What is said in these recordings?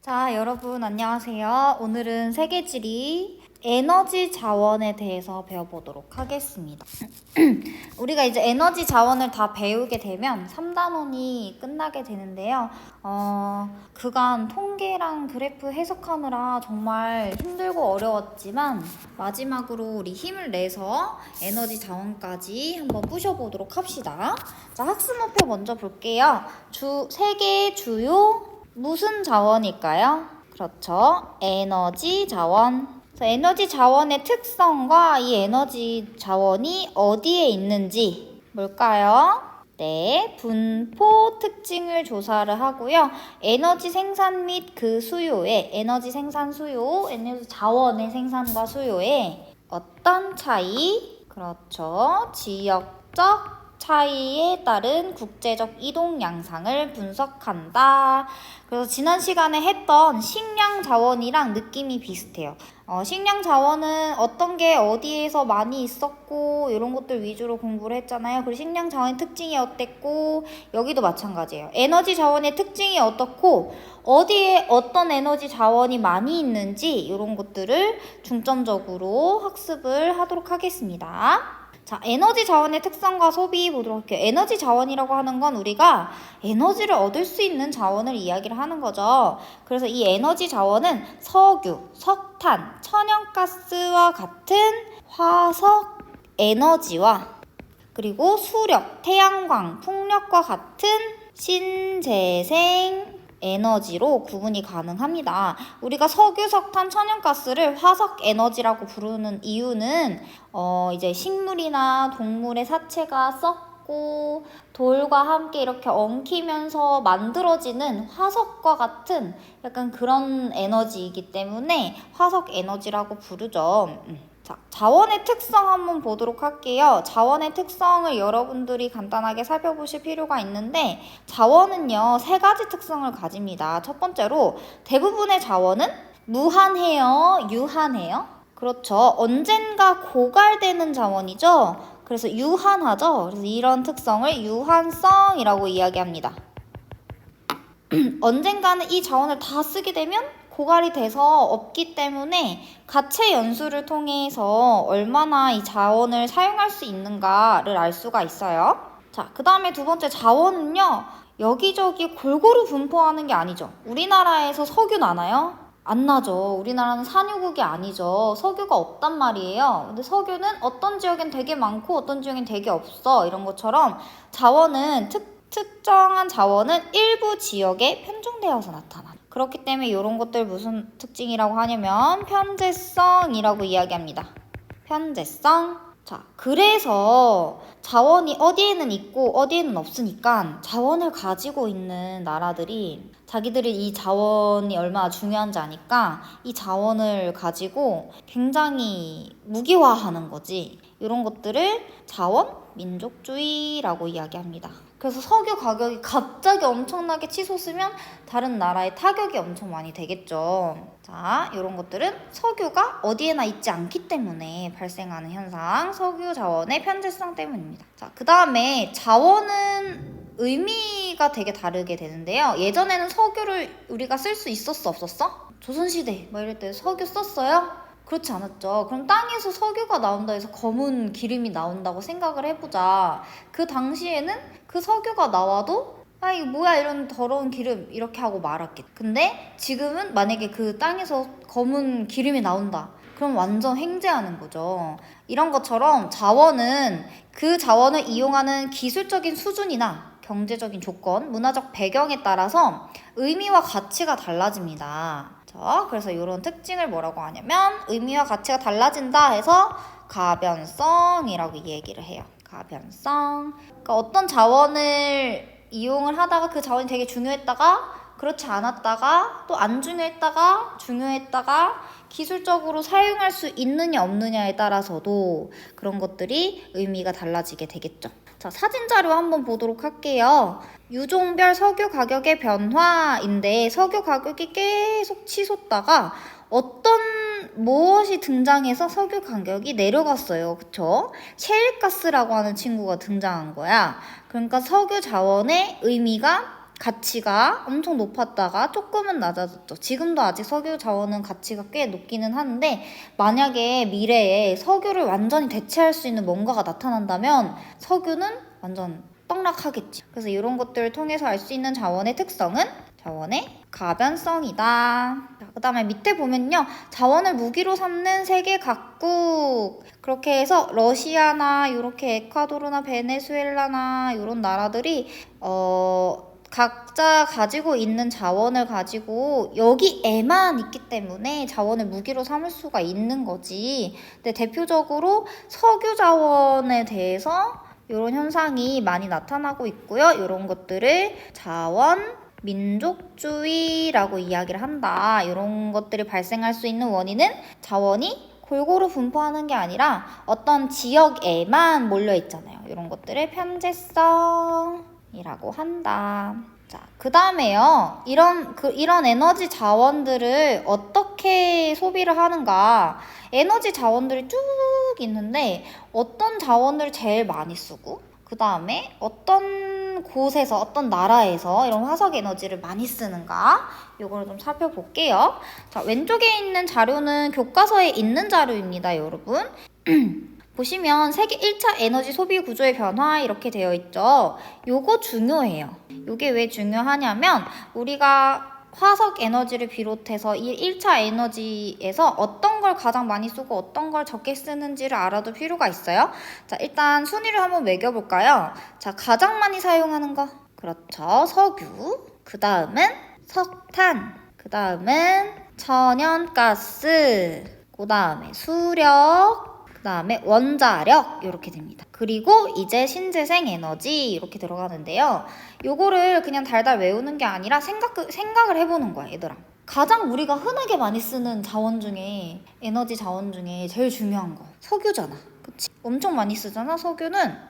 자, 여러분 안녕하세요. 오늘은 세계지리 에너지 자원에 대해서 배워보도록 하겠습니다. 우리가 이제 에너지 자원을 다 배우게 되면 3단원이 끝나게 되는데요. 그간 통계랑 그래프 해석하느라 정말 힘들고 어려웠지만 마지막으로 우리 힘을 내서 에너지 자원까지 한번 부셔보도록 합시다. 자, 학습 목표 먼저 볼게요. 세계 주요 무슨 자원일까요? 그렇죠. 에너지 자원. 에너지 자원의 특성과 이 에너지 자원이 어디에 있는지 뭘까요? 네, 분포 특징을 조사를 하고요. 에너지 생산 및 그 수요에, 에너지 생산 수요, 에너지 자원의 생산과 수요에 어떤 차이? 그렇죠. 지역적 차이에 따른 국제적 이동 양상을 분석한다. 그래서 지난 시간에 했던 식량 자원이랑 느낌이 비슷해요. 식량 자원은 어떤 게 어디에서 많이 있었고 이런 것들 위주로 공부를 했잖아요. 그리고 식량 자원의 특징이 어땠고 여기도 마찬가지예요. 에너지 자원의 특징이 어떻고 어디에 어떤 에너지 자원이 많이 있는지 이런 것들을 중점적으로 학습을 하도록 하겠습니다. 자, 에너지 자원의 특성과 소비 보도록 할게요. 에너지 자원이라고 하는 건 우리가 에너지를 얻을 수 있는 자원을 이야기를 하는 거죠. 그래서 이 에너지 자원은 석유, 석탄, 천연가스와 같은 화석 에너지와 그리고 수력, 태양광, 풍력과 같은 신재생 에너지로 구분이 가능합니다. 우리가 석유, 석탄, 천연가스를 화석 에너지라고 부르는 이유는 이제 식물이나 동물의 사체가 썩고 돌과 함께 이렇게 엉키면서 만들어지는 화석과 같은 약간 그런 에너지이기 때문에 화석 에너지라고 부르죠. 자, 자원의 특성 한번 보도록 할게요. 자원의 특성을 여러분들이 간단하게 살펴보실 필요가 있는데 자원은요, 세 가지 특성을 가집니다. 첫 번째로 대부분의 자원은 무한해요, 유한해요? 그렇죠. 언젠가 고갈되는 자원이죠. 그래서 유한하죠. 그래서 이런 특성을 유한성이라고 이야기합니다. 언젠가는 이 자원을 다 쓰게 되면 고갈이 돼서 없기 때문에 가체 연수를 통해서 얼마나 이 자원을 사용할 수 있는가를 알 수가 있어요. 자, 그 다음에 두 번째 자원은요, 여기저기 골고루 분포하는 게 아니죠. 우리나라에서 석유 나나요? 안 나죠. 우리나라는 산유국이 아니죠. 석유가 없단 말이에요. 근데 석유는 어떤 지역엔 되게 많고 어떤 지역엔 되게 없어. 이런 것처럼 자원은 특정한 자원은 일부 지역에 편중되어서 나타나. 그렇기 때문에 이런 것들 무슨 특징이라고 하냐면 편재성이라고 이야기합니다. 편재성. 자, 그래서 자원이 어디에는 있고 어디에는 없으니까 자원을 가지고 있는 나라들이 자기들이 이 자원이 얼마나 중요한지 아니까 이 자원을 가지고 굉장히 무기화하는 거지. 이런 것들을 자원 민족주의라고 이야기합니다. 그래서 석유 가격이 갑자기 엄청나게 치솟으면 다른 나라에 타격이 엄청 많이 되겠죠. 자, 이런 것들은 석유가 어디에나 있지 않기 때문에 발생하는 현상, 석유 자원의 편재성 때문입니다. 자, 그 다음에 자원은 의미가 되게 다르게 되는데요. 예전에는 석유를 우리가 쓸 수 있었어, 없었어? 조선시대 뭐 이럴 때 석유 썼어요? 그렇지 않았죠. 그럼 땅에서 석유가 나온다 해서 검은 기름이 나온다고 생각을 해보자. 그 당시에는 그 석유가 나와도 아, 이거 뭐야, 이런 더러운 기름, 이렇게 하고 말았겠. 근데 지금은 만약에 그 땅에서 검은 기름이 나온다. 그럼 완전 횡재하는 거죠. 이런 것처럼 자원은 그 자원을 이용하는 기술적인 수준이나 경제적인 조건, 문화적 배경에 따라서 의미와 가치가 달라집니다. 그래서 이런 특징을 뭐라고 하냐면 의미와 가치가 달라진다 해서 가변성이라고 얘기를 해요. 가변성. 그러니까 어떤 자원을 이용을 하다가 그 자원이 되게 중요했다가 그렇지 않았다가 또 안 중요했다가 중요했다가 기술적으로 사용할 수 있느냐 없느냐에 따라서도 그런 것들이 의미가 달라지게 되겠죠. 자, 사진 자료 한번 보도록 할게요. 유종별 석유 가격의 변화인데 석유 가격이 계속 치솟다가 어떤 무엇이 등장해서 석유 가격이 내려갔어요. 그쵸? 셰일가스라고 하는 친구가 등장한 거야. 그러니까 석유 자원의 의미가 가치가 엄청 높았다가 조금은 낮아졌죠. 지금도 아직 석유 자원은 가치가 꽤 높기는 한데 만약에 미래에 석유를 완전히 대체할 수 있는 뭔가가 나타난다면 석유는 완전 떡락하겠지. 그래서 이런 것들을 통해서 알 수 있는 자원의 특성은 자원의 가변성이다. 그 다음에 밑에 보면요. 자원을 무기로 삼는 세계 각국. 그렇게 해서 러시아나 이렇게 에콰도르나 베네수엘라나 이런 나라들이 각자 가지고 있는 자원을 가지고 여기에만 있기 때문에 자원을 무기로 삼을 수가 있는 거지. 근데 대표적으로 석유 자원에 대해서 이런 현상이 많이 나타나고 있고요. 이런 것들을 자원 민족주의라고 이야기를 한다. 이런 것들이 발생할 수 있는 원인은 자원이 골고루 분포하는 게 아니라 어떤 지역에만 몰려 있잖아요. 이런 것들을 편제성이라고 한다. 자, 그 다음에요. 이런 에너지 자원들을 어떻게 소비를 하는가. 에너지 자원들이 쭉 있는데 어떤 자원을 제일 많이 쓰고 그 다음에 어떤 곳에서 어떤 나라에서 이런 화석 에너지를 많이 쓰는가 이걸 좀 살펴볼게요. 자, 왼쪽에 있는 자료는 교과서에 있는 자료입니다, 여러분. 보시면 세계 1차 에너지 소비 구조의 변화 이렇게 되어 있죠. 요거 중요해요. 요게 왜 중요하냐면 우리가 화석 에너지를 비롯해서 이 1차 에너지에서 어떤 걸 가장 많이 쓰고 어떤 걸 적게 쓰는지를 알아둘 필요가 있어요. 자, 일단 순위를 한번 매겨볼까요? 자, 가장 많이 사용하는 거. 그렇죠. 석유. 그 다음은 석탄. 그 다음은 천연가스. 그 다음에 수력. 그 다음에 원자력 이렇게 됩니다. 그리고 이제 신재생 에너지 이렇게 들어가는데요. 요거를 그냥 달달 외우는 게 아니라 생각을 해보는 거야, 얘들아. 가장 우리가 흔하게 많이 쓰는 자원 중에 에너지 자원 중에 제일 중요한 거 석유잖아. 그치? 엄청 많이 쓰잖아, 석유는.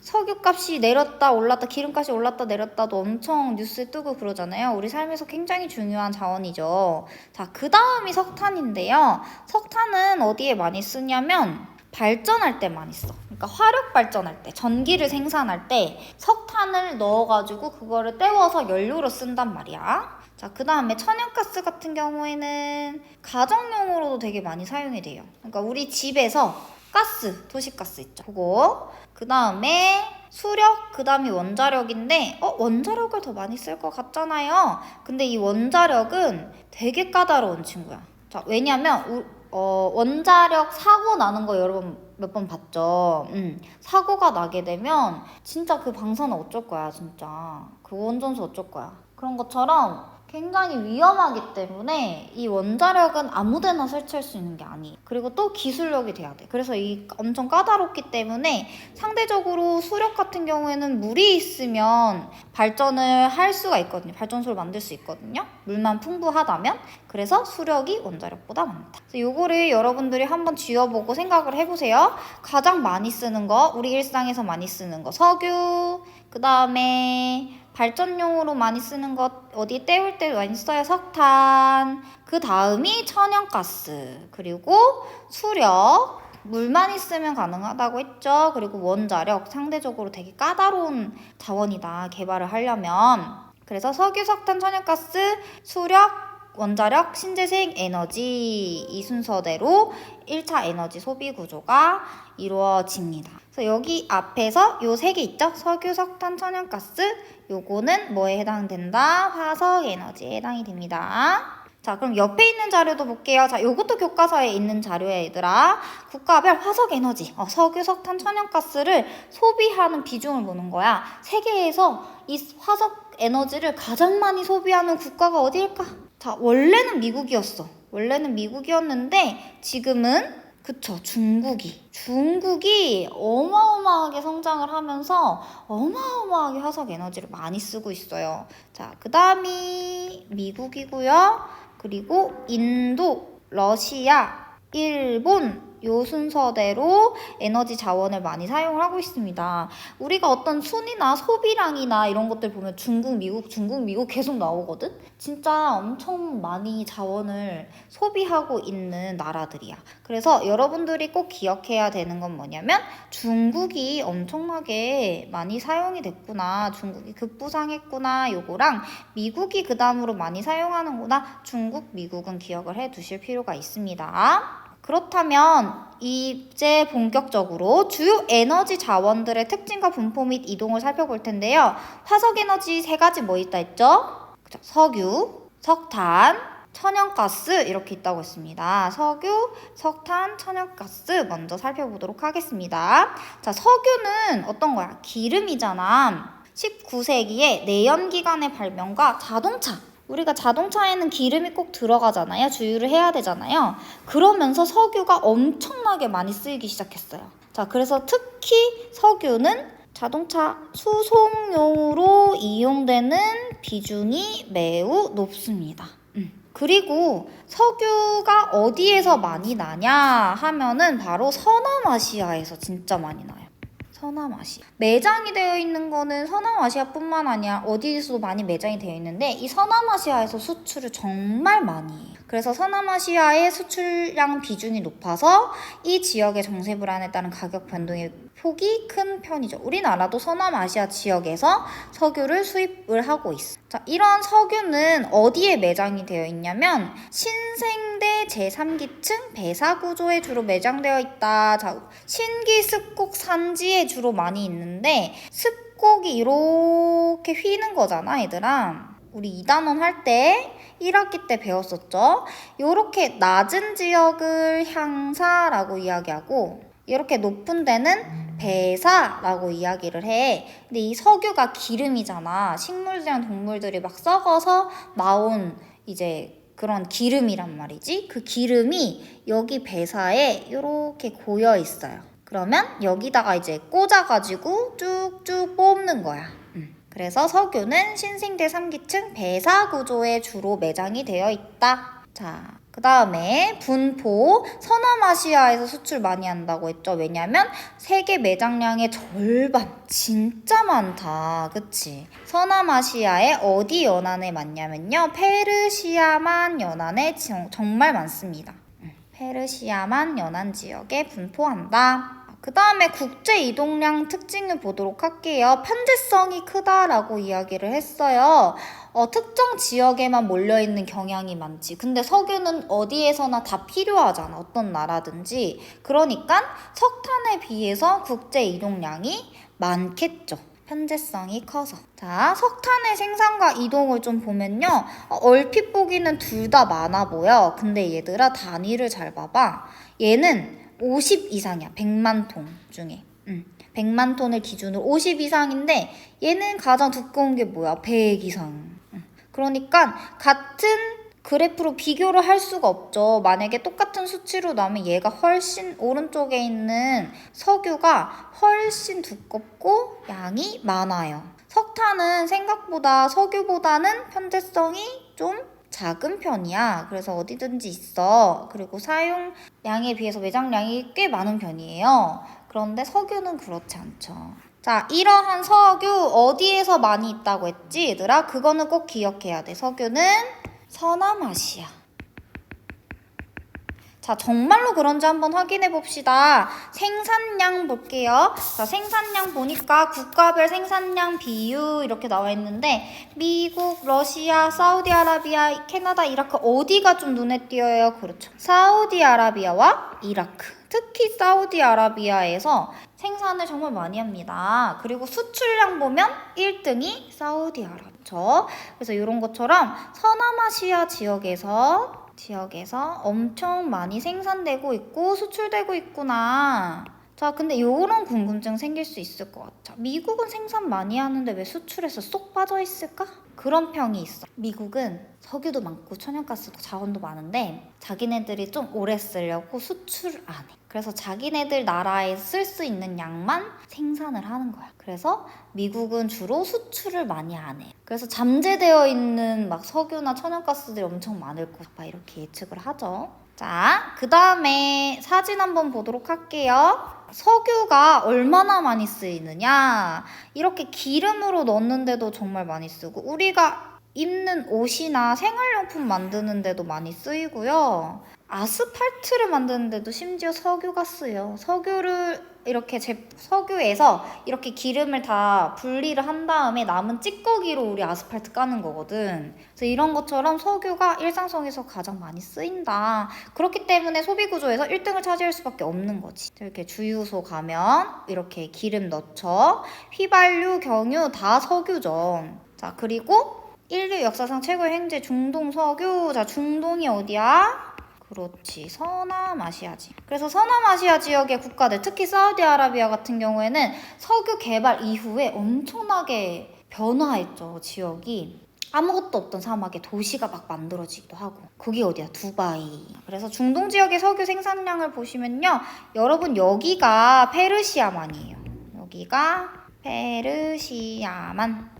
석유값이 내렸다 올랐다 기름값이 올랐다 내렸다도 엄청 뉴스에 뜨고 그러잖아요. 우리 삶에서 굉장히 중요한 자원이죠. 자, 그 다음이 석탄인데요. 석탄은 어디에 많이 쓰냐면 발전할 때 많이 써. 그러니까 화력 발전할 때, 전기를 생산할 때 석탄을 넣어가지고 그거를 때워서 연료로 쓴단 말이야. 자, 그 다음에 천연가스 같은 경우에는 가정용으로도 되게 많이 사용이 돼요. 그러니까 우리 집에서 가스, 도시가스 있죠. 그거. 그 다음에 수력, 그 다음이 원자력인데 원자력을 더 많이 쓸 것 같잖아요. 근데 이 원자력은 되게 까다로운 친구야. 자, 왜냐면 원자력 사고 나는 거 여러분 몇 번 봤죠? 사고가 나게 되면 진짜 그 방사는 어쩔 거야, 진짜. 그 원전소 어쩔 거야. 그런 것처럼 굉장히 위험하기 때문에 이 원자력은 아무데나 설치할 수 있는 게 아니에요. 그리고 또 기술력이 돼야 돼. 그래서 이 엄청 까다롭기 때문에 상대적으로 수력 같은 경우에는 물이 있으면 발전을 할 수가 있거든요. 발전소를 만들 수 있거든요. 물만 풍부하다면. 그래서 수력이 원자력보다 많다. 그래서 요거를 여러분들이 한번 쥐어보고 생각을 해보세요. 가장 많이 쓰는 거, 우리 일상에서 많이 쓰는 거 석유, 그 다음에 발전용으로 많이 쓰는 것 어디 때울 때 많이 써요. 석탄. 그 다음이 천연가스. 그리고 수력. 물만 있으면 가능하다고 했죠. 그리고 원자력. 상대적으로 되게 까다로운 자원이다. 개발을 하려면. 그래서 석유, 석탄, 천연가스, 수력, 원자력, 신재생 에너지 이 순서대로 1차 에너지 소비 구조가 이루어집니다. 그래서 여기 앞에서 요 세 개 있죠? 석유, 석탄, 천연가스 요거는 뭐에 해당된다? 화석 에너지에 해당이 됩니다. 자, 그럼 옆에 있는 자료도 볼게요. 자, 요것도 교과서에 있는 자료야, 얘들아. 국가별 화석 에너지, 석유, 석탄, 천연가스를 소비하는 비중을 보는 거야. 세계에서 이 화석 에너지를 가장 많이 소비하는 국가가 어디일까? 자, 원래는 미국이었어. 원래는 미국이었는데 지금은 그쵸, 중국이 어마어마하게 성장을 하면서 어마어마하게 화석 에너지를 많이 쓰고 있어요. 자, 그 다음이 미국이고요. 그리고 인도, 러시아, 일본, 요 순서대로 에너지 자원을 많이 사용을 하고 있습니다. 우리가 어떤 순위나 소비량이나 이런 것들 보면 중국, 미국 계속 나오거든? 진짜 엄청 많이 자원을 소비하고 있는 나라들이야. 그래서 여러분들이 꼭 기억해야 되는 건 뭐냐면 중국이 엄청나게 많이 사용이 됐구나. 중국이 급부상했구나. 요거랑 미국이 그 다음으로 많이 사용하는구나. 중국, 미국은 기억을 해 두실 필요가 있습니다. 그렇다면 이제 본격적으로 주요 에너지 자원들의 특징과 분포 및 이동을 살펴볼 텐데요. 화석 에너지 세 가지 뭐 있다 했죠? 석유, 석탄, 천연가스 이렇게 있다고 했습니다. 석유, 석탄, 천연가스 먼저 살펴보도록 하겠습니다. 자, 석유는 어떤 거야? 기름이잖아. 19세기에 내연기관의 발명과 자동차, 우리가 자동차에는 기름이 꼭 들어가잖아요. 주유를 해야 되잖아요. 그러면서 석유가 엄청나게 많이 쓰이기 시작했어요. 자, 그래서 특히 석유는 자동차 수송용으로 이용되는 비중이 매우 높습니다. 그리고 석유가 어디에서 많이 나냐 하면은 바로 서남아시아에서 진짜 많이 나요. 서남아시아. 매장이 되어 있는 거는 서남아시아뿐만 아니라 어디에서도 많이 매장이 되어 있는데 이 서남아시아에서 수출을 정말 많이 해요. 그래서 서남아시아의 수출량 비중이 높아서 이 지역의 정세 불안에 따른 가격 변동의 폭이 큰 편이죠. 우리나라도 서남아시아 지역에서 석유를 수입을 하고 있어. 자, 이런 석유는 어디에 매장이 되어 있냐면 신생대 제3기층 배사 구조에 주로 매장되어 있다. 자, 신기 습곡 산지에 주로 많이 있는데 습곡이 이렇게 휘는 거잖아, 얘들아. 우리 2단원 할 때 1학기 때 배웠었죠. 이렇게 낮은 지역을 향사라고 이야기하고 이렇게 높은 데는 배사라고 이야기를 해. 근데 이 석유가 기름이잖아. 식물이랑 동물들이 막 썩어서 나온 이제 그런 기름이란 말이지. 그 기름이 여기 배사에 이렇게 고여 있어요. 그러면 여기다가 이제 꽂아가지고 쭉쭉 뽑는 거야. 그래서 석유는 신생대 3기층 배사 구조에 주로 매장이 되어 있다. 자, 그 다음에 분포. 서남아시아에서 수출 많이 한다고 했죠. 왜냐면 세계 매장량의 절반. 진짜 많다. 그치? 서남아시아의 어디 연안에 많냐면요. 페르시아만 연안에 정말 많습니다. 페르시아만 연안 지역에 분포한다. 그 다음에 국제 이동량 특징을 보도록 할게요. 편제성이 크다라고 이야기를 했어요. 특정 지역에만 몰려있는 경향이 많지. 근데 석유는 어디에서나 다 필요하잖아. 어떤 나라든지. 그러니까 석탄에 비해서 국제 이동량이 많겠죠. 편제성이 커서. 자, 석탄의 생산과 이동을 좀 보면요. 얼핏 보기는 둘 다 많아 보여. 근데 얘들아 단위를 잘 봐봐. 얘는 50 이상이야. 100만 톤 중에. 100만 톤을 기준으로 50 이상인데 얘는 가장 두꺼운 게 뭐야? 100 이상. 그러니까 같은 그래프로 비교를 할 수가 없죠. 만약에 똑같은 수치로 나오면 얘가 훨씬 오른쪽에 있는 석유가 훨씬 두껍고 양이 많아요. 석탄은 생각보다 석유보다는 편제성이 좀 작은 편이야. 그래서 어디든지 있어. 그리고 사용량에 비해서 매장량이 꽤 많은 편이에요. 그런데 석유는 그렇지 않죠. 자, 이러한 석유 어디에서 많이 있다고 했지, 얘들아? 그거는 꼭 기억해야 돼. 석유는 서남아시아. 자, 정말로 그런지 한번 확인해 봅시다. 생산량 볼게요. 자, 생산량 보니까 국가별 생산량 비율 이렇게 나와 있는데 미국, 러시아, 사우디아라비아, 캐나다, 이라크 어디가 좀 눈에 띄어요? 그렇죠. 사우디아라비아와 이라크. 특히 사우디아라비아에서 생산을 정말 많이 합니다. 그리고 수출량 보면 1등이 사우디아라비아죠. 그래서 이런 것처럼 서남아시아 지역에서 엄청 많이 생산되고 있고 수출되고 있구나. 자, 근데 요런 궁금증 생길 수 있을 것 같아. 미국은 생산 많이 하는데 왜 수출에서 쏙 빠져 있을까? 그런 평이 있어. 미국은 석유도 많고 천연가스도 자원도 많은데 자기네들이 좀 오래 쓰려고 수출을 안 해. 그래서 자기네들 나라에 쓸 수 있는 양만 생산을 하는 거야. 그래서 미국은 주로 수출을 많이 안 해. 그래서 잠재되어 있는 막 석유나 천연가스들이 엄청 많을 거다 이렇게 예측을 하죠. 자, 그 다음에 사진 한번 보도록 할게요. 석유가 얼마나 많이 쓰이느냐. 이렇게 기름으로 넣는데도 정말 많이 쓰고, 우리가 입는 옷이나 생활용품 만드는데도 많이 쓰이고요. 아스팔트를 만드는데도 심지어 석유가 쓰여. 석유에서 이렇게 기름을 다 분리를 한 다음에 남은 찌꺼기로 우리 아스팔트 까는 거거든. 그래서 이런 것처럼 석유가 일상생활에서 가장 많이 쓰인다. 그렇기 때문에 소비 구조에서 1등을 차지할 수밖에 없는 거지. 이렇게 주유소 가면 이렇게 기름 넣죠. 휘발유, 경유 다 석유죠. 자, 그리고 인류 역사상 최고의 행제 중동 석유. 자, 중동이 어디야? 그렇지, 서남아시아지. 그래서 서남아시아 지역의 국가들, 특히 사우디아라비아 같은 경우에는 석유 개발 이후에 엄청나게 변화했죠. 지역이 아무것도 없던 사막에 도시가 막 만들어지기도 하고. 거기 어디야? 두바이. 그래서 중동 지역의 석유 생산량을 보시면요, 여러분 여기가 페르시아만이에요. 여기가 페르시아만.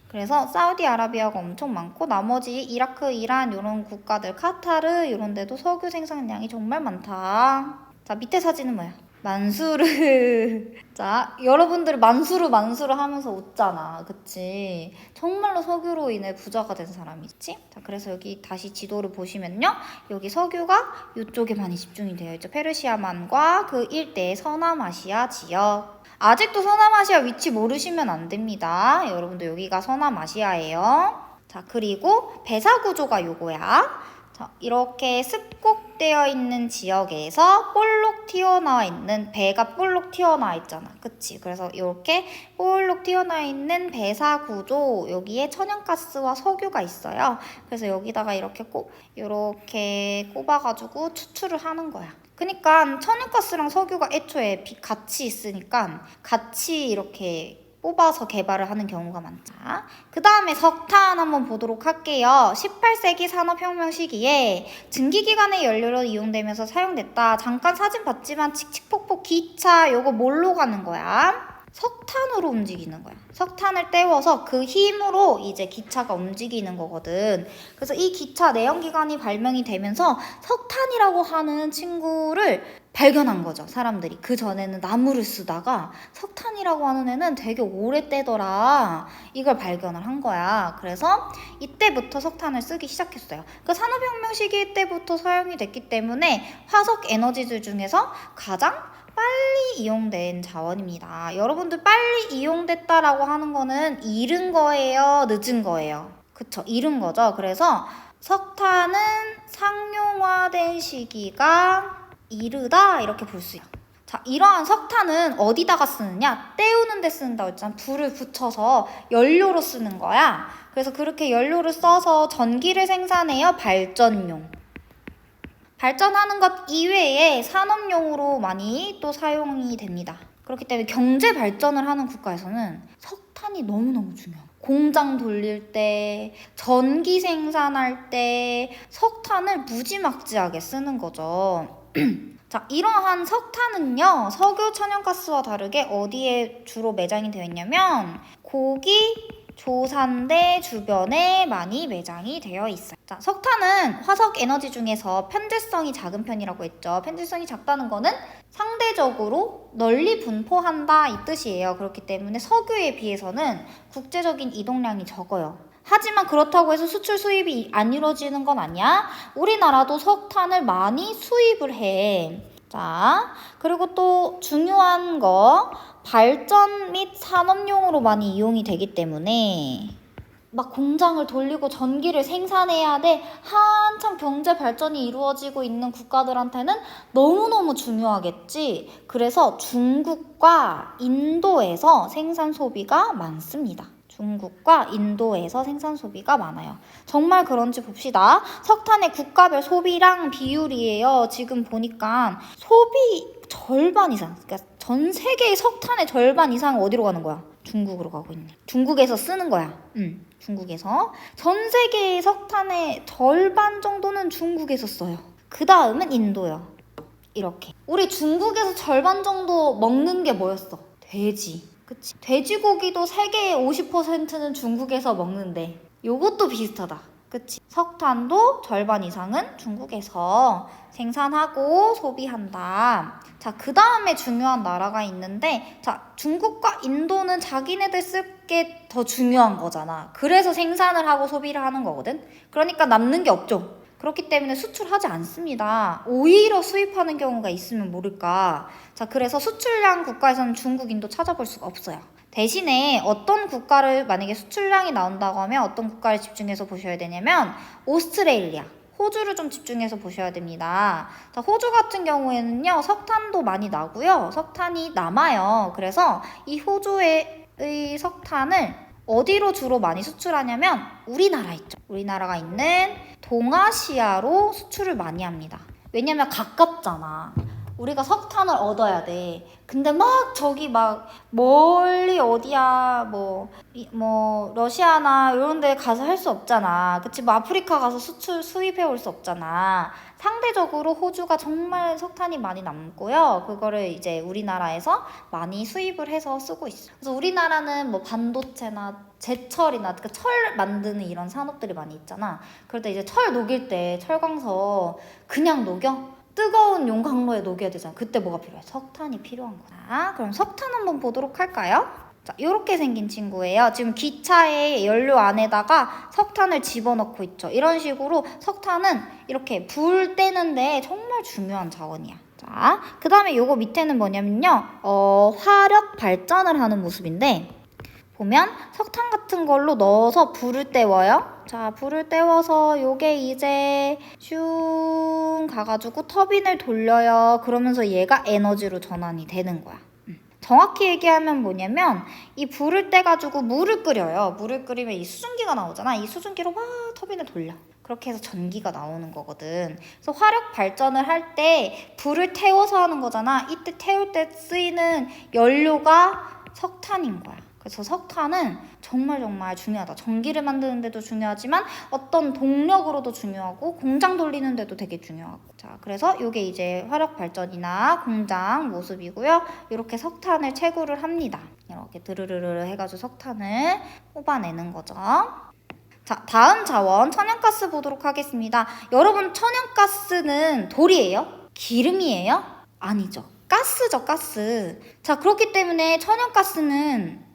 그래서 사우디아라비아가 엄청 많고, 나머지 이라크, 이란 이런 국가들, 카타르 이런 데도 석유 생산량이 정말 많다. 자, 밑에 사진은 뭐야? 만수르. 자, 여러분들 만수르 하면서 웃잖아. 그치? 정말로 석유로 인해 부자가 된 사람이 있지? 자, 그래서 여기 다시 지도를 보시면요, 여기 석유가 이쪽에 많이 집중이 되어 있죠. 페르시아만과 그 일대의 서남아시아 지역. 아직도 서남아시아 위치 모르시면 안 됩니다. 여러분들 여기가 서남아시아예요. 자, 그리고 배사 구조가 요거야. 자, 이렇게 습곡되어 있는 지역에서 볼록 튀어나와 있는, 배가 볼록 튀어나와 있잖아. 그치? 그래서 이렇게 볼록 튀어나와 있는 배사 구조, 여기에 천연가스와 석유가 있어요. 그래서 여기다가 이렇게 꼽아가지고 추출을 하는 거야. 그러니까 천연가스랑 석유가 애초에 같이 있으니까 같이 이렇게 뽑아서 개발을 하는 경우가 많죠. 그 다음에 석탄 한번 보도록 할게요. 18세기 산업혁명 시기에 증기기관의 연료로 이용되면서 사용됐다. 잠깐 사진 봤지만 칙칙폭폭 기차, 요거 뭘로 가는 거야? 석탄으로 움직이는 거야. 석탄을 떼워서 그 힘으로 이제 기차가 움직이는 거거든. 그래서 이 기차 내연기관이 발명이 되면서 석탄이라고 하는 친구를 발견한 거죠, 사람들이. 그 전에는 나무를 쓰다가 석탄이라고 하는 애는 되게 오래 떼더라, 이걸 발견을 한 거야. 그래서 이때부터 석탄을 쓰기 시작했어요. 그 산업혁명 시기 때부터 사용이 됐기 때문에 화석 에너지들 중에서 가장 빨리 이용된 자원입니다. 여러분들 빨리 이용됐다라고 하는 거는 이른 거예요? 늦은 거예요? 그쵸, 이른 거죠. 그래서 석탄은 상용화된 시기가 이르다, 이렇게 볼 수 있어요. 자, 이러한 석탄은 어디다가 쓰느냐? 때우는 데 쓴다고 했잖아. 불을 붙여서 연료로 쓰는 거야. 그래서 그렇게 연료를 써서 전기를 생산해요. 발전용. 발전하는 것 이외에 산업용으로 많이 또 사용이 됩니다. 그렇기 때문에 경제 발전을 하는 국가에서는 석탄이 너무너무 중요해요. 공장 돌릴 때, 전기 생산할 때 석탄을 무지막지하게 쓰는 거죠. 자, 이러한 석탄은요, 석유, 천연가스와 다르게 어디에 주로 매장이 되어 있냐면 고기 조산대 주변에 많이 매장이 되어 있어요. 자, 석탄은 화석 에너지 중에서 편재성이 작은 편이라고 했죠. 편재성이 작다는 거는 상대적으로 널리 분포한다, 이 뜻이에요. 그렇기 때문에 석유에 비해서는 국제적인 이동량이 적어요. 하지만 그렇다고 해서 수출 수입이 안 이루어지는 건 아니야. 우리나라도 석탄을 많이 수입을 해. 자, 그리고 또 중요한 거, 발전 및 산업용으로 많이 이용이 되기 때문에 막 공장을 돌리고 전기를 생산해야 돼. 한참 경제 발전이 이루어지고 있는 국가들한테는 너무너무 중요하겠지. 그래서 중국과 인도에서 생산 소비가 많습니다. 중국과 인도에서 생산 소비가 많아요. 정말 그런지 봅시다. 석탄의 국가별 소비량 비율이에요. 지금 보니까 소비 절반 이상, 그러니까 전 세계의 석탄의 절반 이상 어디로 가는 거야? 중국으로 가고 있네. 중국에서 쓰는 거야. 중국에서. 전 세계의 석탄의 절반 정도는 중국에서 써요. 그 다음은 인도요. 이렇게. 우리 중국에서 절반 정도 먹는 게 뭐였어? 돼지. 그치? 돼지고기도 세계의 50%는 중국에서 먹는데 요것도 비슷하다. 그치? 석탄도 절반 이상은 중국에서 생산하고 소비한다. 자, 그 다음에 중요한 나라가 있는데, 자, 중국과 인도는 자기네들 쓸 게 더 중요한 거잖아. 그래서 생산을 하고 소비를 하는 거거든. 그러니까 남는 게 없죠. 그렇기 때문에 수출하지 않습니다. 오히려 수입하는 경우가 있으면 모를까. 자, 그래서 수출량 국가에서는 중국, 인도 찾아볼 수가 없어요. 대신에 어떤 국가를 만약에 수출량이 나온다고 하면 어떤 국가를 집중해서 보셔야 되냐면 오스트레일리아, 호주를 좀 집중해서 보셔야 됩니다. 자, 호주 같은 경우에는요, 석탄도 많이 나고요. 석탄이 남아요. 그래서 이 호주의 석탄을 어디로 주로 많이 수출하냐면 우리나라 있죠. 우리나라가 있는 동아시아로 수출을 많이 합니다. 왜냐면 가깝잖아. 우리가 석탄을 얻어야 돼. 근데 막 저기 막 멀리 어디야 뭐 러시아나 이런 데 가서 할 수 없잖아. 그치? 뭐 아프리카 가서 수입해 올 수 없잖아. 상대적으로 호주가 정말 석탄이 많이 남고요. 그거를 이제 우리나라에서 많이 수입을 해서 쓰고 있어. 그래서 우리나라는 뭐 반도체나 제철이나 그러니까 철 만드는 이런 산업들이 많이 있잖아. 그럴 때 이제 철 녹일 때 철광석 그냥 녹여? 뜨거운 용광로에 녹여야 되잖아. 그때 뭐가 필요해? 석탄이 필요한 거야. 그럼 석탄 한번 보도록 할까요? 자, 이렇게 생긴 친구예요. 지금 기차의 연료 안에다가 석탄을 집어넣고 있죠. 이런 식으로 석탄은 이렇게 불 떼는데 정말 중요한 자원이야. 자, 그 다음에 요거 밑에는 뭐냐면요. 화력 발전을 하는 모습인데 보면 석탄 같은 걸로 넣어서 불을 때워요. 자, 불을 때워서 요게 이제 슝 가가지고 터빈을 돌려요. 그러면서 얘가 에너지로 전환이 되는 거야. 정확히 얘기하면 뭐냐면 이 불을 떼가지고 물을 끓여요. 물을 끓이면 이 수증기가 나오잖아. 이 수증기로 막 터빈을 돌려. 그렇게 해서 전기가 나오는 거거든. 그래서 화력 발전을 할 때 불을 태워서 하는 거잖아. 이때 태울 때 쓰이는 연료가 석탄인 거야. 그래서 석탄은 정말 중요하다. 전기를 만드는 데도 중요하지만 어떤 동력으로도 중요하고 공장 돌리는 데도 되게 중요하고. 자, 그래서 이게 이제 화력 발전이나 공장 모습이고요. 이렇게 석탄을 채굴을 합니다. 이렇게 드르르르 해가지고 석탄을 뽑아내는 거죠. 자, 다음 자원 천연가스 보도록 하겠습니다. 여러분, 천연가스는 돌이에요? 기름이에요? 아니죠. 가스죠, 가스. 자, 그렇기 때문에 천연가스는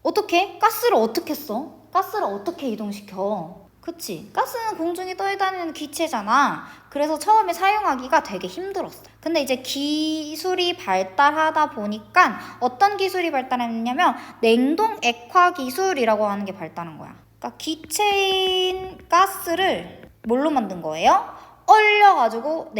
어떻게? 가스를 어떻게 써? 가스를 어떻게 이동시켜? 그치? 가스는 공중에 떠다니는 기체잖아. 그래서 처음에 사용하기가 되게 힘들었어. 근데 이제 기술이 발달하다 보니까 어떤 기술이 발달했냐면 냉동 액화 기술이라고 하는 게 발달한 거야. 그러니까 기체인 가스를 뭘로 만든 거예요? 얼려가지고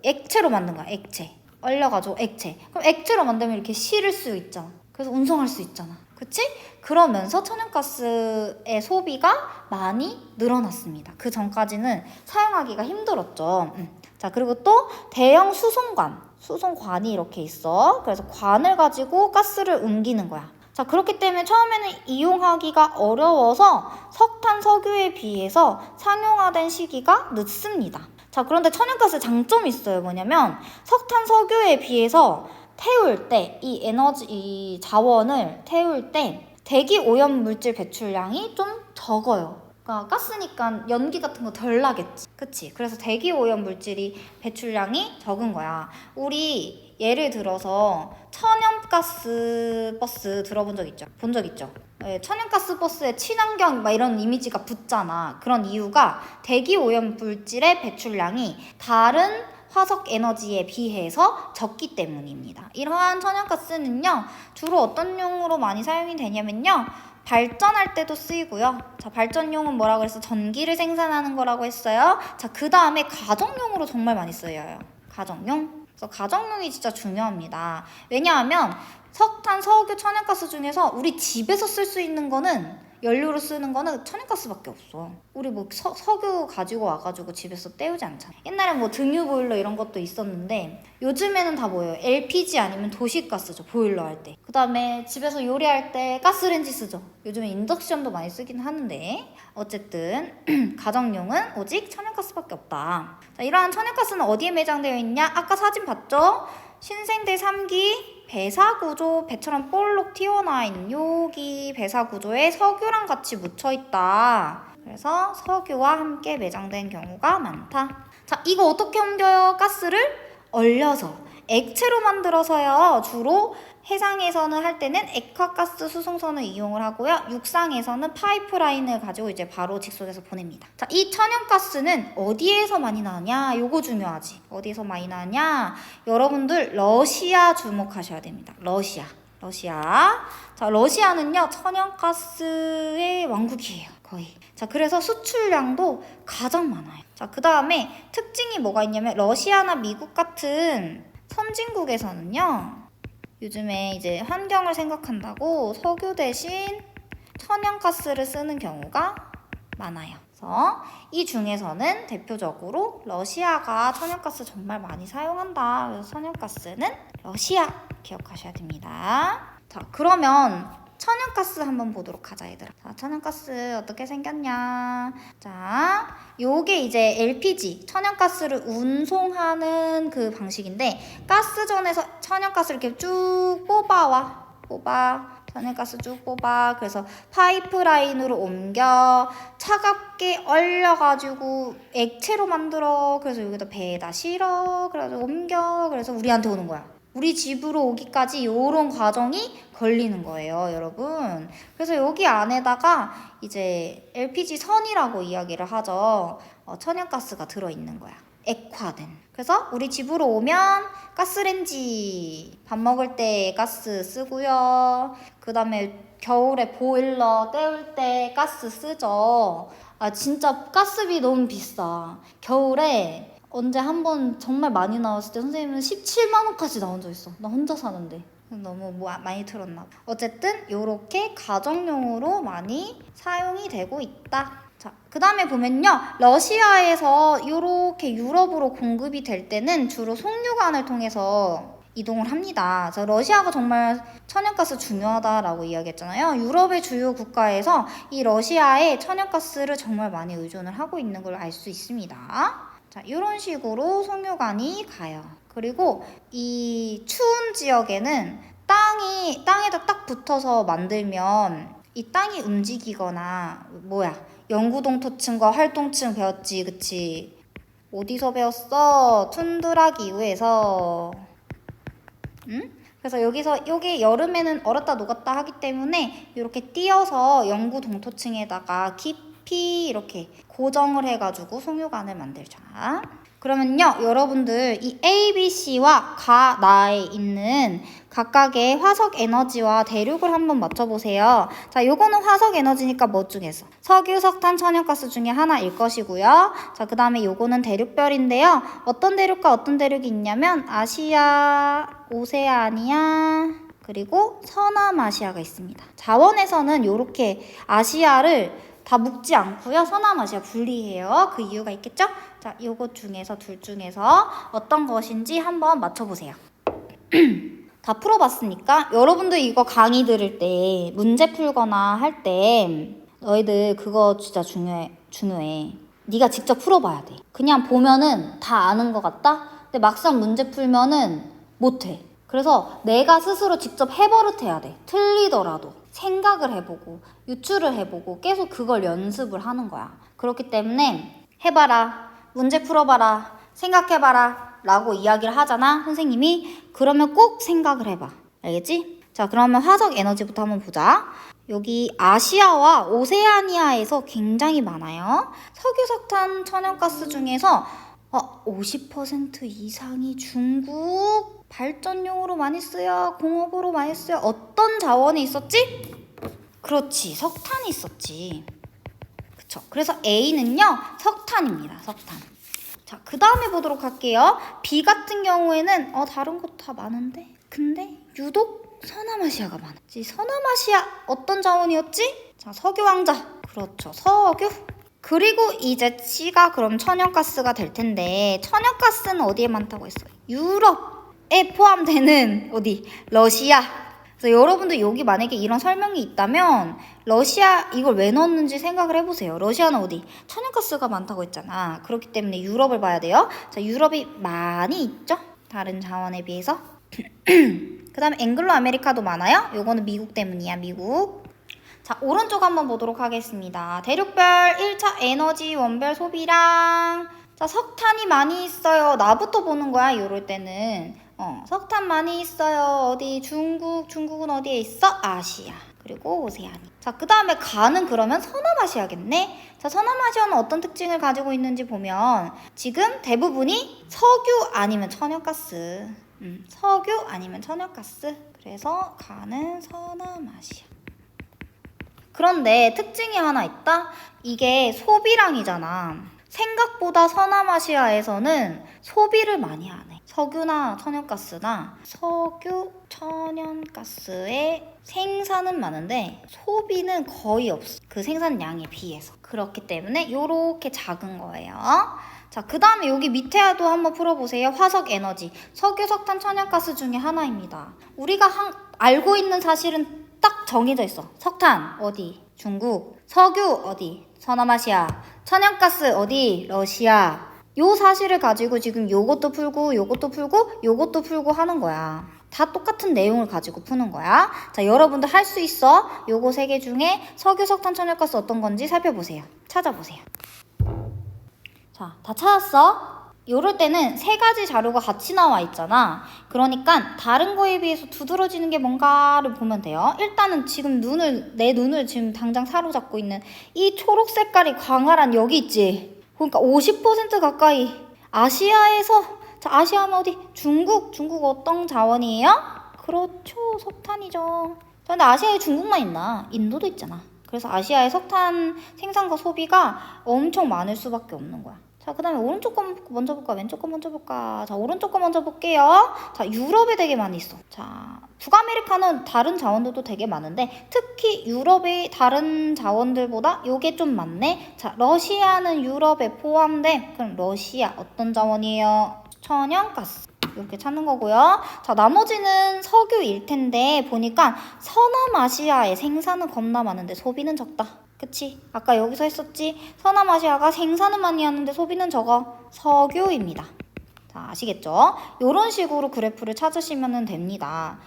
액체로 만든 거야. 액체. 얼려가지고 액체. 그럼 액체로 만들면 이렇게 실을 수 있잖아. 그래서 운송할 수 있잖아. 그치? 그러면서 천연가스의 소비가 많이 늘어났습니다. 그 전까지는 사용하기가 힘들었죠. 자, 그리고 또 대형 수송관이 이렇게 있어. 그래서 관을 가지고 가스를 옮기는 거야. 자, 그렇기 때문에 처음에는 이용하기가 어려워서 석탄, 석유에 비해서 상용화된 시기가 늦습니다. 자, 그런데 천연가스의 장점이 있어요. 뭐냐면 석탄, 석유에 비해서 태울 때 이 자원을 태울 때 대기 오염 물질 배출량이 좀 적어요. 그러니까 가스니까 연기 같은 거 덜 나겠지. 그치? 그래서 대기 오염 물질이 배출량이 적은 거야. 우리 예를 들어서 천연가스 버스 들어본 적 있죠? 본 적 있죠? 네, 천연가스 버스에 친환경 막 이런 이미지가 붙잖아. 그런 이유가 대기 오염 물질의 배출량이 다른 화석 에너지에 비해서 적기 때문입니다. 이러한 천연가스는요, 주로 어떤 용으로 많이 사용이 되냐면요, 발전할 때도 쓰이고요. 자, 발전용은 뭐라고 했어? 전기를 생산하는 거라고 했어요. 자, 그 다음에 가정용으로 정말 많이 쓰여요. 가정용. 그래서 가정용이 진짜 중요합니다. 왜냐하면 석탄, 석유, 천연가스 중에서 우리 집에서 쓸 수 있는 거는 연료로 쓰는 거는 천연가스밖에 없어. 우리 뭐 석유 가지고 와가지고 집에서 때우지 않잖아. 옛날에 뭐 등유 보일러 이런 것도 있었는데 요즘에는 다 뭐예요? LPG 아니면 도시가스죠. 보일러 할 때. 그 다음에 집에서 요리할 때 가스레인지 쓰죠. 요즘에 인덕션도 많이 쓰긴 하는데 어쨌든 가정용은 오직 천연가스밖에 없다. 자, 이러한 천연가스는 어디에 매장되어 있냐? 아까 사진 봤죠? 신생대 3기 배사구조 배처럼 볼록 튀어나와 있는 여기 배사구조에 석유랑 같이 묻혀있다. 그래서 석유와 함께 매장된 경우가 많다. 자, 이거 어떻게 옮겨요? 가스를 얼려서. 액체로 만들어서요. 주로 해상에서는 할 때는 액화가스 수송선을 이용을 하고요. 육상에서는 파이프라인을 가지고 이제 바로 직선에서 보냅니다. 자, 이 천연가스는 어디에서 많이 나오냐? 요거 중요하지. 어디에서 많이 나오냐? 여러분들 러시아 주목하셔야 됩니다. 러시아. 자, 러시아는요, 천연가스의 왕국이에요. 거의. 자, 그래서 수출량도 가장 많아요. 자, 그 다음에 특징이 뭐가 있냐면 러시아나 미국 같은 선진국에서는요, 요즘에 이제 환경을 생각한다고 석유 대신 천연가스를 쓰는 경우가 많아요. 그래서 이 중에서는 대표적으로 러시아가 천연가스 정말 많이 사용한다. 그래서 천연가스는 러시아 기억하셔야 됩니다. 자, 그러면 천연가스 한번 보도록 하자, 얘들아. 자, 천연가스 어떻게 생겼냐. 자, 요게 이제 LPG, 천연가스를 운송하는 그 방식인데, 가스전에서 천연가스를 이렇게 쭉 뽑아. 천연가스 쭉 뽑아. 그래서 파이프라인으로 옮겨 차갑게 얼려가지고 액체로 만들어. 그래서 여기다 배에다 실어. 그래가지고 옮겨. 그래서 우리한테 오는 거야. 우리 집으로 오기까지 요런 과정이 걸리는 거예요, 여러분. 그래서 여기 안에다가 이제 LPG 선이라고 이야기를 하죠. 천연가스가 들어있는 거야. 액화된. 그래서 우리 집으로 오면 가스렌지 밥 먹을 때 가스 쓰고요. 그 다음에 겨울에 보일러 때울 때 가스 쓰죠. 아, 진짜 가스비 너무 비싸. 겨울에 언제 한번 정말 많이 나왔을 때 선생님은 17만 원까지 나온 적 있어. 나 혼자 사는데. 너무 많이 들었나 봐. 어쨌든 요렇게 가정용으로 많이 사용이 되고 있다. 자, 그 다음에 보면요. 러시아에서 요렇게 유럽으로 공급이 될 때는 주로 송유관을 통해서 이동을 합니다. 그래서 러시아가 정말 천연가스 중요하다라고 이야기했잖아요. 유럽의 주요 국가에서 이 러시아에 천연가스를 정말 많이 의존을 하고 있는 걸 알 수 있습니다. 자, 이런 식으로 송유관이 가요. 그리고 이 추운 지역에는 땅에다 딱 붙어서 만들면 이 땅이 움직이거나 영구동토층과 활동층 배웠지, 그치? 어디서 배웠어? 툰드라 기후에서. 응? 그래서 여기 여름에는 얼었다 녹았다 하기 때문에 이렇게 띄어서 영구동토층에다가 깊이 이렇게 고정을 해가지고 송유관을 만들죠. 그러면요, 여러분들 이 A, B, C와 나에 있는 각각의 화석 에너지와 대륙을 한번 맞춰보세요. 자, 요거는 화석 에너지니까 뭐 중에서? 석유, 석탄, 천연가스 중에 하나일 것이고요. 자, 그 다음에 요거는 대륙별인데요. 어떤 대륙과 어떤 대륙이 있냐면 아시아, 오세아니아, 그리고 서남아시아가 있습니다. 자원에서는 요렇게 아시아를 다 묶지 않고요. 서남아시아 분리해요. 그 이유가 있겠죠? 자, 요것 중에서 둘 중에서 어떤 것인지 한번 맞춰보세요. 다 풀어봤으니까 여러분들 이거 강의 들을 때 문제 풀거나 할 때 너희들 그거 진짜 중요해. 네가 직접 풀어봐야 돼. 그냥 보면은 다 아는 것 같다? 근데 막상 문제 풀면은 못해. 그래서 내가 스스로 직접 해버릇해야 돼. 틀리더라도. 생각을 해보고 유추를 해보고 계속 그걸 연습을 하는 거야. 그렇기 때문에 해봐라, 문제 풀어봐라, 생각해봐라 라고 이야기를 하잖아, 선생님이. 그러면 꼭 생각을 해봐. 알겠지? 자, 그러면 화석 에너지부터 한번 보자. 여기 아시아와 오세아니아에서 굉장히 많아요. 석유, 석탄, 천연가스 중에서 50% 이상이 중국 발전용으로 많이 쓰여, 공업으로 많이 쓰여. 어떤 자원이 있었지? 그렇지, 석탄이 있었지. 그쵸? 그래서 A는요, 석탄입니다. 석탄. 자, 그 다음에 보도록 할게요. B 같은 경우에는 다른 곳 다 많은데, 근데 유독 서남아시아가 많았지. 서남아시아 어떤 자원이었지? 자, 석유 왕자. 그렇죠, 석유. 그리고 이제 C가 그럼 천연가스가 될 텐데, 천연가스는 어디에 많다고 했어요? 유럽에 포함되는 어디? 러시아. 그래서 여러분들 여기 만약에 이런 설명이 있다면 러시아 이걸 왜 넣었는지 생각을 해보세요. 러시아는 어디? 천연가스가 많다고 했잖아. 그렇기 때문에 유럽을 봐야 돼요. 자, 유럽이 많이 있죠? 다른 자원에 비해서. 그 다음에 앵글로 아메리카도 많아요. 요거는 미국 때문이야, 미국. 자, 오른쪽 한번 보도록 하겠습니다. 대륙별 1차 에너지 원별 소비량. 자, 석탄이 많이 있어요. 나부터 보는 거야, 이럴 때는. 석탄 많이 있어요. 어디? 중국은 어디에 있어? 아시아. 그리고 오세아니. 자, 그 다음에 가는 그러면 서남아시아겠네? 자, 서남아시아는 어떤 특징을 가지고 있는지 보면 지금 대부분이 석유 아니면 천연가스. 석유 아니면 천연가스. 그래서 가는 서남아시아. 그런데 특징이 하나 있다? 이게 소비량이잖아. 생각보다 서남아시아에서는 소비를 많이 안 해. 석유나 천연가스나 천연가스의 생산은 많은데 소비는 거의 없어. 그 생산량에 비해서. 그렇기 때문에 이렇게 작은 거예요. 자, 그 다음에 여기 밑에도 한번 풀어보세요. 화석 에너지. 석유, 석탄, 천연가스 중에 하나입니다. 우리가 알고 있는 사실은 딱 정해져 있어. 석탄 어디? 중국. 석유 어디? 서남아시아. 천연가스 어디? 러시아. 요 사실을 가지고 지금 요것도 풀고 요것도 풀고 요것도 풀고 하는 거야. 다 똑같은 내용을 가지고 푸는 거야. 자, 여러분들 할 수 있어. 요거 3개 중에 석유, 석탄, 천연가스 어떤 건지 살펴보세요. 찾아보세요. 자, 다 찾았어? 요럴 때는 3가지 자료가 같이 나와 있잖아. 그러니까 다른 거에 비해서 두드러지는 게 뭔가를 보면 돼요. 일단은 지금 내 눈을 지금 당장 사로잡고 있는 이 초록 색깔이 광활한 여기 있지. 그러니까 50% 가까이 아시아에서. 자, 아시아는 어디? 중국 어떤 자원이에요? 그렇죠, 석탄이죠. 근데 아시아에 중국만 있나? 인도도 있잖아. 그래서 아시아의 석탄 생산과 소비가 엄청 많을 수밖에 없는 거야. 자, 그 다음에 오른쪽 거 먼저 볼까? 왼쪽 거 먼저 볼까? 자, 오른쪽 거 먼저 볼게요. 자, 유럽에 되게 많이 있어. 자, 북아메리카는 다른 자원들도 되게 많은데 특히 유럽의 다른 자원들보다 요게 좀 많네. 자, 러시아는 유럽에 포함돼. 그럼 러시아 어떤 자원이에요? 천연가스. 이렇게 찾는 거고요. 자, 나머지는 석유일 텐데 보니까 서남아시아의 생산은 겁나 많은데 소비는 적다. 그치? 아까 여기서 했었지? 서남아시아가 생산은 많이 하는데 소비는 적어. 석유입니다. 자, 아시겠죠? 이런 식으로 그래프를 찾으시면 됩니다.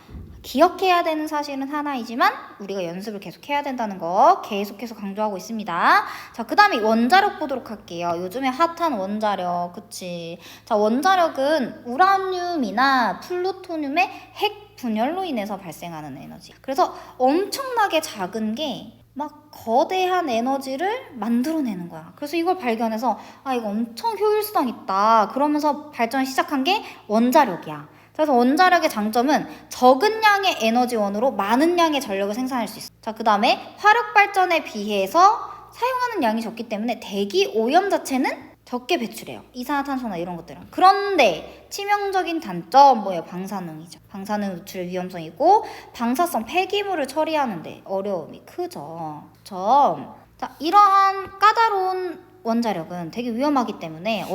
기억해야 되는 사실은 하나이지만 우리가 연습을 계속 해야 된다는 거 계속해서 강조하고 있습니다. 자, 그 다음에 원자력 보도록 할게요. 요즘에 핫한 원자력, 그치? 자, 원자력은 우라늄이나 플루토늄의 핵 분열로 인해서 발생하는 에너지. 그래서 엄청나게 작은 게 막 거대한 에너지를 만들어내는 거야. 그래서 이걸 발견해서 이거 엄청 효율성 있다. 그러면서 발전을 시작한 게 원자력이야. 그래서 원자력의 장점은 적은 양의 에너지원으로 많은 양의 전력을 생산할 수 있어. 자, 그 다음에 화력 발전에 비해서 사용하는 양이 적기 때문에 대기 오염 자체는 적게 배출해요. 이산화탄소나 이런 것들은. 그런데 치명적인 단점 뭐예요? 방사능이죠. 방사능 노출 위험성이고 방사성 폐기물을 처리하는데 어려움이 크죠. 자, 이러한 까다로운 원자력은 되게 위험하기 때문에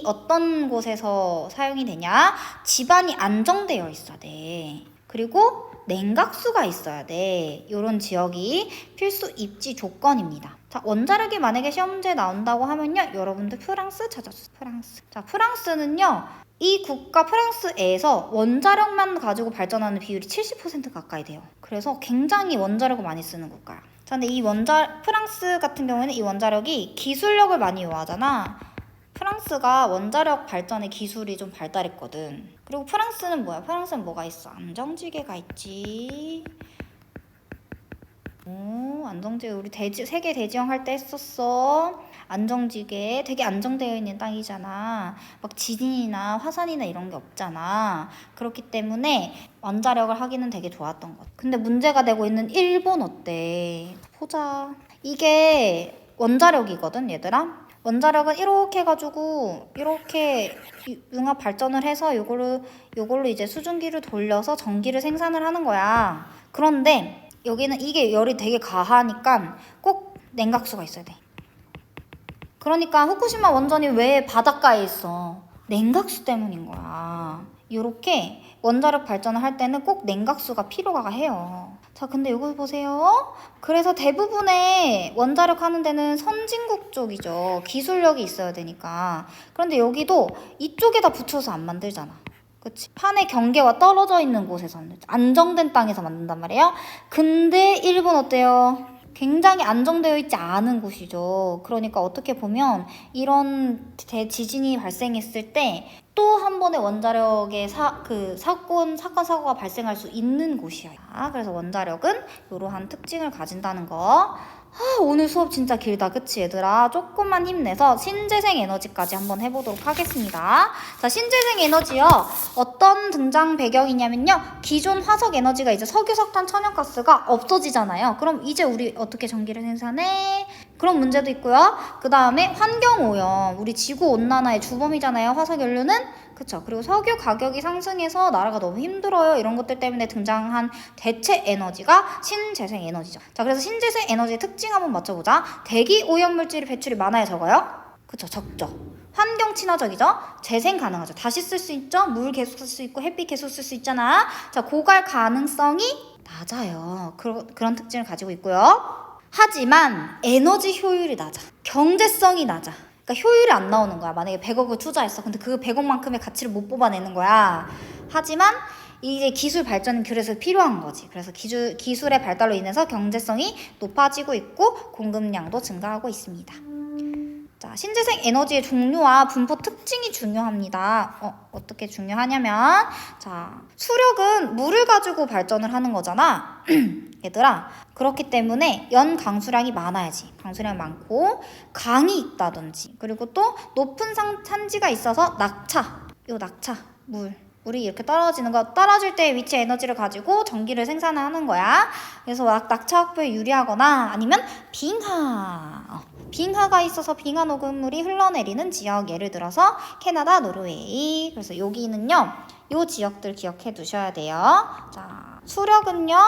어떤 곳에서 사용이 되냐? 집안이 안정되어 있어야 돼. 그리고 냉각수가 있어야 돼. 이런 지역이 필수 입지 조건입니다. 자, 원자력이 만약에 시험 문제에 나온다고 하면요, 여러분들 프랑스 찾아주세요. 프랑스. 자, 프랑스는요, 이 국가 프랑스에서 원자력만 가지고 발전하는 비율이 70% 가까이 돼요. 그래서 굉장히 원자력을 많이 쓰는 국가야. 자, 근데 프랑스 같은 경우에는 이 원자력이 기술력을 많이 요하잖아. 프랑스가 원자력 발전의 기술이 좀 발달했거든. 그리고 프랑스는 뭐야? 프랑스는 뭐가 있어? 안정지계가 있지. 안정지계 우리 세계 대지형 할 때 했었어. 안정지계 되게 안정되어 있는 땅이잖아. 막 지진이나 화산이나 이런 게 없잖아. 그렇기 때문에 원자력을 하기는 되게 좋았던 것. 근데 문제가 되고 있는 일본 어때? 보자. 이게 원자력이거든, 얘들아. 원자력은 이렇게 해가지고 이렇게 융합 발전을 해서 요걸로 이제 수증기를 돌려서 전기를 생산을 하는 거야. 그런데 여기는 이게 열이 되게 가하니까 꼭 냉각수가 있어야 돼. 그러니까 후쿠시마 원전이 왜 바닷가에 있어? 냉각수 때문인 거야. 이렇게 원자력 발전을 할 때는 꼭 냉각수가 필요가 해요. 자, 근데 이거 보세요. 그래서 대부분의 원자력 하는 데는 선진국 쪽이죠. 기술력이 있어야 되니까. 그런데 여기도 이쪽에다 붙여서 안 만들잖아. 그치? 판의 경계와 떨어져 있는 곳에서는 안정된 땅에서 만든단 말이에요. 근데 일본 어때요? 굉장히 안정되어 있지 않은 곳이죠. 그러니까 어떻게 보면 이런 대지진이 발생했을 때 또 한 번의 원자력의 사건, 사고가 발생할 수 있는 곳이야. 그래서 원자력은 이러한 특징을 가진다는 거. 오늘 수업 진짜 길다, 그치 얘들아? 조금만 힘내서 신재생 에너지까지 한번 해보도록 하겠습니다. 자, 신재생 에너지요. 어떤 등장 배경이냐면요. 기존 화석 에너지가 이제 석유, 석탄, 천연가스가 없어지잖아요. 그럼 이제 우리 어떻게 전기를 생산해? 그런 문제도 있고요. 그 다음에 환경오염. 우리 지구온난화의 주범이잖아요, 화석연료는. 그쵸. 그리고 석유 가격이 상승해서 나라가 너무 힘들어요. 이런 것들 때문에 등장한 대체 에너지가 신재생 에너지죠. 자, 그래서 신재생 에너지의 특징 한번 맞춰보자. 대기 오염물질 배출이 많아요, 적어요? 그쵸, 적죠. 환경 친화적이죠. 재생 가능하죠. 다시 쓸 수 있죠. 물 계속 쓸 수 있고 햇빛 계속 쓸 수 있잖아. 자, 고갈 가능성이 낮아요. 그런 특징을 가지고 있고요. 하지만 에너지 효율이 낮아. 경제성이 낮아. 그러니까 효율이 안 나오는 거야. 만약에 100억을 투자했어. 근데 그 100억만큼의 가치를 못 뽑아내는 거야. 하지만 이제 기술 발전은 그래서 필요한 거지. 그래서 기술의 발달로 인해서 경제성이 높아지고 있고 공급량도 증가하고 있습니다. 자, 신재생 에너지의 종류와 분포 특징이 중요합니다. 어떻게 중요하냐면, 자, 수력은 물을 가지고 발전을 하는 거잖아. 얘들아, 그렇기 때문에 연 강수량이 많아야지. 강수량 많고 강이 있다든지, 그리고 또 높은 산지가 있어서 낙차, 물이 이렇게 떨어지는 거, 떨어질 때의 위치 에너지를 가지고 전기를 생산하는 거야. 그래서 낙차 확보에 유리하거나 아니면 빙하가 있어서 빙하 녹음물이 흘러내리는 지역, 예를 들어서 캐나다, 노르웨이. 그래서 여기는요, 요 지역들 기억해 두셔야 돼요. 자, 수력은요,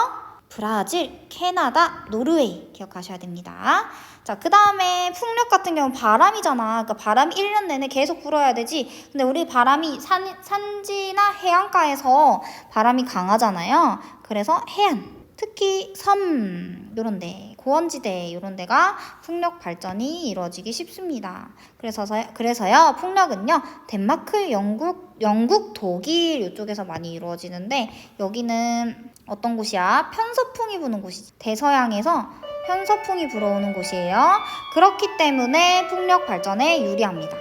브라질, 캐나다, 노르웨이 기억하셔야 됩니다. 자, 그 다음에 풍력 같은 경우는 바람이잖아. 그러니까 바람이 1년 내내 계속 불어야 되지. 근데 우리 바람이 산지나 해안가에서 바람이 강하잖아요. 그래서 해안, 특히 섬 요런데, 고원지대 요런데가 풍력 발전이 이루어지기 쉽습니다. 그래서요 풍력은요 덴마크, 영국, 독일 이쪽에서 많이 이루어지는데, 여기는 어떤 곳이야? 편서풍이 부는 곳이지. 대서양에서 편서풍이 불어오는 곳이에요. 그렇기 때문에 풍력 발전에 유리합니다.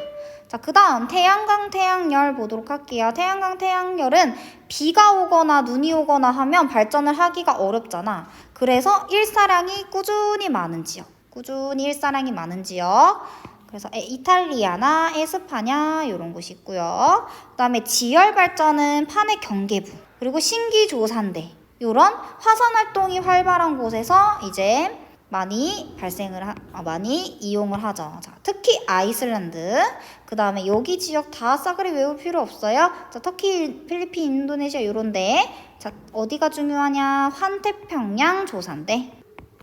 자, 그 다음 태양광, 태양열 보도록 할게요. 태양광, 태양열은 비가 오거나 눈이 오거나 하면 발전을 하기가 어렵잖아. 그래서 일사량이 꾸준히 많은 지역. 그래서 이탈리아나 에스파냐 이런 곳이 있고요. 그 다음에 지열 발전은 판의 경계부, 그리고 신기조산대 이런 화산 활동이 활발한 곳에서 이제 많이 이용을 하죠. 자, 특히 아이슬란드. 그 다음에 여기 지역 다 싸그리 외울 필요 없어요. 자, 터키, 필리핀, 인도네시아 요런데. 자, 어디가 중요하냐? 환태평양 조산대.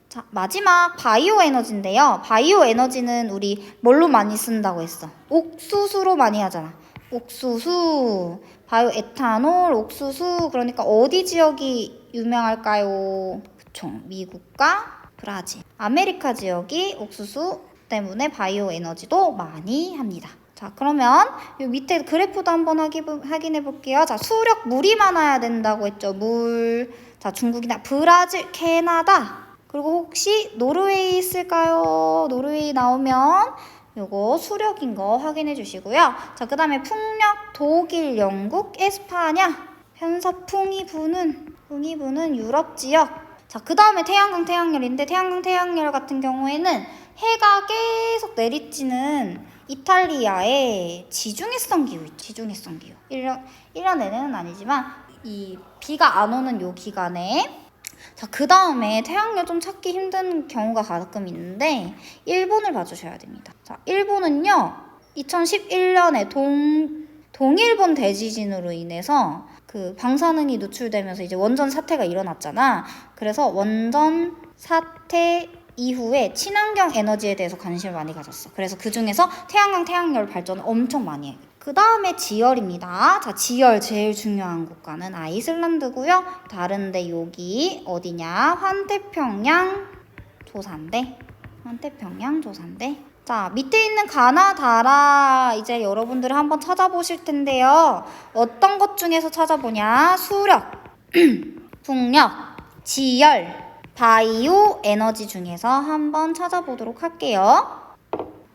자, 마지막 바이오 에너지인데요. 바이오 에너지는 우리 뭘로 많이 쓴다고 했어? 옥수수로 많이 하잖아. 옥수수, 바이오 에탄올, 옥수수. 그러니까 어디 지역이 유명할까요? 그쵸, 미국과 브라질, 아메리카 지역이 옥수수 때문에 바이오 에너지도 많이 합니다. 자, 그러면 이 밑에 그래프도 한번 확인해 볼게요. 자, 수력, 물이 많아야 된다고 했죠. 물. 자, 중국이나 브라질, 캐나다. 그리고 혹시 노르웨이 있을까요? 노르웨이 나오면 요거 수력인 거 확인해 주시고요. 자, 그 다음에 풍력, 독일, 영국, 에스파냐, 편서풍이 부는 유럽 지역. 자, 그 다음에 태양광, 태양열인데, 태양광, 태양열 같은 경우에는 해가 계속 내리쬐는 이탈리아의 지중해성 기후 있죠. 지중해성 기후. 1년에는 아니지만 이 비가 안 오는 요 기간에. 자, 그 다음에 태양열 좀 찾기 힘든 경우가 가끔 있는데 일본을 봐주셔야 됩니다. 자, 일본은요 2011년에 동일본 대지진으로 인해서 그 방사능이 노출되면서 이제 원전 사태가 일어났잖아. 그래서 원전 사태 이후에 친환경 에너지에 대해서 관심을 많이 가졌어. 그래서 그 중에서 태양광, 태양열 발전을 엄청 많이 해. 그 다음에 지열입니다. 자, 지열 제일 중요한 국가는 아이슬란드고요. 다른데 여기 어디냐? 환태평양 조산대. 자, 밑에 있는 가나다라 이제 여러분들이 한번 찾아보실 텐데요. 어떤 것 중에서 찾아보냐? 수력, 풍력, 지열, 바이오 에너지 중에서 한번 찾아보도록 할게요.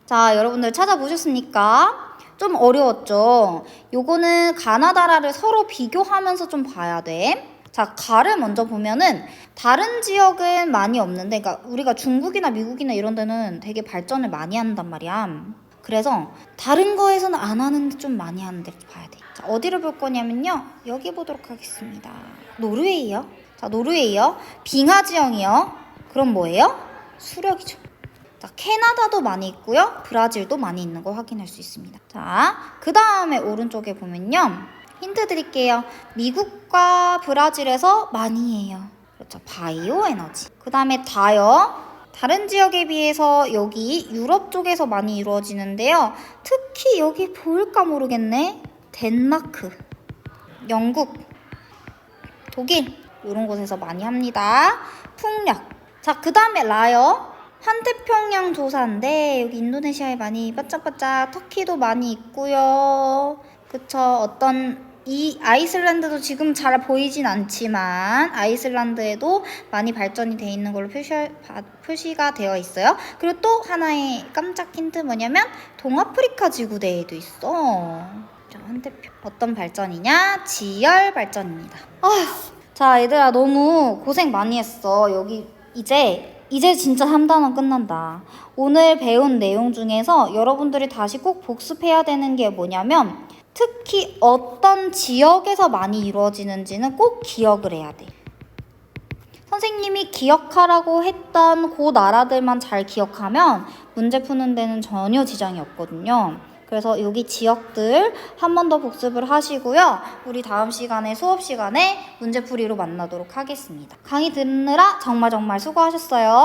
자, 여러분들 찾아보셨습니까? 좀 어려웠죠? 요거는 가나다라를 서로 비교하면서 좀 봐야 돼. 자, 가를 먼저 보면은 다른 지역은 많이 없는데, 그러니까 우리가 중국이나 미국이나 이런 데는 되게 발전을 많이 한단 말이야. 그래서 다른 거에서는 안 하는데 좀 많이 하는데 봐야 돼. 자, 어디를 볼 거냐면요. 여기 보도록 하겠습니다. 노르웨이요. 자, 노르웨이요. 빙하 지형이요. 그럼 뭐예요? 수력이죠. 자, 캐나다도 많이 있고요. 브라질도 많이 있는 거 확인할 수 있습니다. 자, 그 다음에 오른쪽에 보면요. 힌트 드릴게요. 미국과 브라질에서 많이 해요. 그렇죠. 바이오 에너지. 그 다음에 다요. 다른 지역에 비해서 여기 유럽 쪽에서 많이 이루어지는데요. 특히 여기 보일까 모르겠네. 덴마크, 영국, 독일 이런 곳에서 많이 합니다. 풍력. 자, 그 다음에 라요. 환태평양 조사인데 여기 인도네시아에 많이 반짝반짝 터키도 많이 있고요. 그쵸. 이 아이슬란드도 지금 잘 보이진 않지만 아이슬란드에도 많이 발전이 돼 있는 걸로 표시가 되어 있어요. 그리고 또 하나의 깜짝 힌트 뭐냐면 동아프리카 지구대에도 있어. 자, 환태평 어떤 발전이냐? 지열 발전입니다. 자, 얘들아 너무 고생 많이 했어. 여기 이제 진짜 3단원 끝난다. 오늘 배운 내용 중에서 여러분들이 다시 꼭 복습해야 되는 게 뭐냐면 특히 어떤 지역에서 많이 이루어지는지는 꼭 기억을 해야 돼. 선생님이 기억하라고 했던 그 나라들만 잘 기억하면 문제 푸는 데는 전혀 지장이 없거든요. 그래서 여기 지역들 한 번 더 복습을 하시고요. 우리 다음 시간에 수업 시간에 문제풀이로 만나도록 하겠습니다. 강의 듣느라 정말 수고하셨어요.